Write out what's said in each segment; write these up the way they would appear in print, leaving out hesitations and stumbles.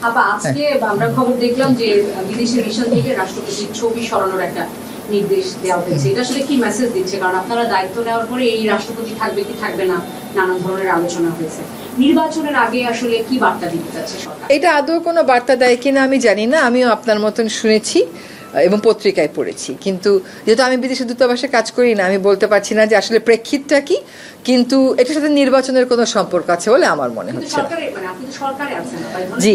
আপা আজকে আমরা খবর দেখলাম যে বিদেশি মিশন থেকে রাষ্ট্রপতির ছবি সরানোর একটা নির্দেশ দেওয়া হয়েছে। এটা আসলে কি মেসেজ দিচ্ছে? কারণ আপনারা দায়িত্ব নেওয়ার পরে এই রাষ্ট্রপতি থাকবে কি থাকবে না নানান ধরনের আলোচনা হয়েছে। নির্বাচনের আগে আসলে কি বার্তা দিতে চাচ্ছে সরকার? এটা আদৌ কোনো বার্তা দেয় কিনা আমি জানি না। আমিও আপনার মতন শুনেছি এবং পত্রিকায় পড়েছি, কিন্তু যেহেতু আমি বিদেশি দূতাবাসে কাজ করি না, আমি বলতে পারছি না যে আসলে প্রেক্ষিতটা কি, কিন্তু এটার সাথে নির্বাচনের কোনো সম্পর্ক আছে বলে আমার মনে হচ্ছে জি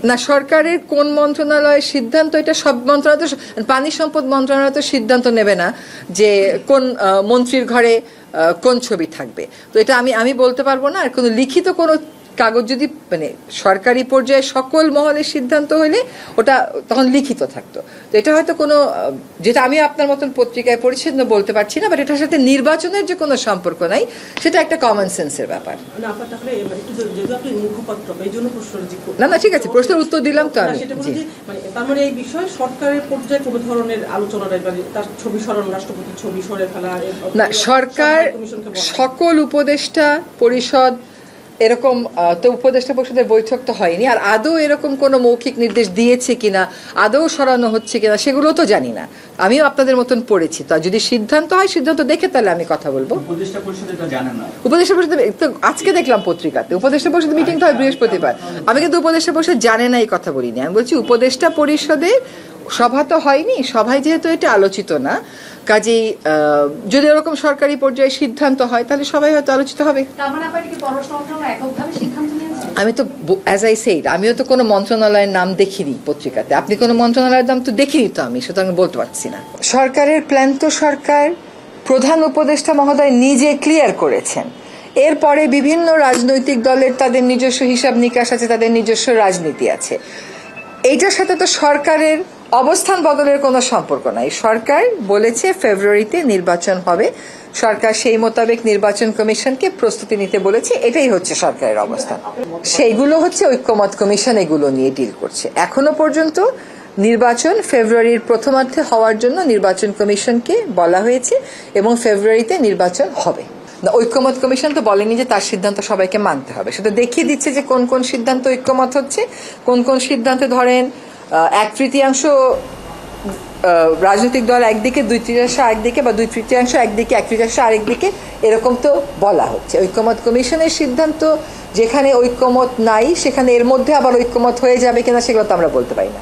না। সরকারের কোন মন্ত্রণালয়ের সিদ্ধান্ত, এটা সব মন্ত্রণালয় তো, পানি সম্পদ মন্ত্রণালয় তো সিদ্ধান্ত নেবে না যে কোন মন্ত্রীর ঘরে কোন ছবি থাকবে। তো এটা আমি বলতে পারবো না। আর কোনো লিখিত কোনো কাগজ যদি মানে সরকারি পর্যায়ে সকল মহলের সিদ্ধান্ত হইলে ওটা তখন লিখিত থাকতো। তো এটা হয়তো কোনো, যেটা আমি আপনার মতন পত্রিকায় পড়েছি বলতে পারছি না, বাট এটার সাথে নির্বাচনের যে কোনো সম্পর্ক নাই, সেটা একটা কমন সেন্সের ব্যাপার। না না, ঠিক আছে, প্রশ্নের উত্তর দিলাম তো আমি। তার মানে এই বিষয়ে সরকারের পর্যায়ে কোনো ধরনের আলোচনা তার ছবি সরানো, রাষ্ট্রপতির ছবি সরে ফেলা না, সরকার সকল উপদেষ্টা পরিষদ এরকম তো উপদেষ্টা পরিষদের বৈঠক তো হয়নি, আর আদৌ এরকম কোনো মৌখিক নির্দেশ দিয়েছে কিনা, আদৌ সরানো হচ্ছে কিনা, সেগুলো তো জানি না। আমিও আপনাদের মতন পড়েছি। তো যদি সিদ্ধান্ত হয়, সিদ্ধান্ত দেখে তাহলে আমি কথা বলবো। উপদেষ্টা পরিষদে তো জানেন না। উপদেষ্টা পরিষদ তো আজকে দেখলাম পত্রিকাতে, উপদেষ্টা পরিষদের মিটিং তো হয় বৃহস্পতিবার। আমি কিন্তু উপদেষ্টা পরিষদ জানে না এই কথা বলিনি। আমি বলছি উপদেষ্টা পরিষদের সভা তো হয়নি, সভায় যেহেতু এটা আলোচিত না, কাজেই যদি এরকম সরকারি পর্যায়ে সিদ্ধান্ত হয় তাহলে সবাই হয়তো আলোচিত হবে। আমি তো অ্যাজ আই সেইড, আমিও তো কোনো মন্ত্রণালয়ের নাম দেখিনি পত্রিকাতে। আপনি কোনো মন্ত্রণালয়ের নাম তো দেখিনি তো আমি, সুতরাং বলতে পারছি না। সরকারের প্ল্যান তো সরকার প্রধান উপদেষ্টা মহোদয় নিজে ক্লিয়ার করেছেন। এরপরে বিভিন্ন রাজনৈতিক দলের তাদের নিজস্ব হিসাব নিকাশ আছে, তাদের নিজস্ব রাজনীতি আছে। এইটার সাথে তো সরকারের অবস্থান বদলের কোনো সম্পর্ক নাই। সরকার বলেছে ফেব্রুয়ারিতে নির্বাচন হবে, সরকার সেই মোতাবেক নির্বাচন কমিশনকে প্রস্তুতি নিতে বলেছে। এটাই হচ্ছে সরকারের অবস্থান। সেইগুলো হচ্ছে ঐক্যমত কমিশন এগুলো নিয়ে ডিল করছে। এখনো পর্যন্ত নির্বাচন ফেব্রুয়ারির প্রথমার্ধে হওয়ার জন্য নির্বাচন কমিশনকে বলা হয়েছে এবং ফেব্রুয়ারিতে নির্বাচন হবে। ঐক্যমত কমিশন তো বলেনি যে তার সিদ্ধান্ত সবাইকে মানতে হবে, সেটা দেখিয়ে দিচ্ছে যে কোন কোন সিদ্ধান্ত ঐক্যমত হচ্ছে, কোন কোন সিদ্ধান্তে ধরেন 1/3 রাজনৈতিক দল একদিকে, 2/3 একদিকে, বা 2/3 একদিকে, 1/3 আরেকদিকে, এরকম তো বলা হচ্ছে। ঐক্যমত কমিশনের সিদ্ধান্ত যেখানে ঐক্যমত নাই সেখানে এর মধ্যে আবার ঐক্যমত হয়ে যাবে কিনা সেগুলো তো আমরা বলতে পারি না।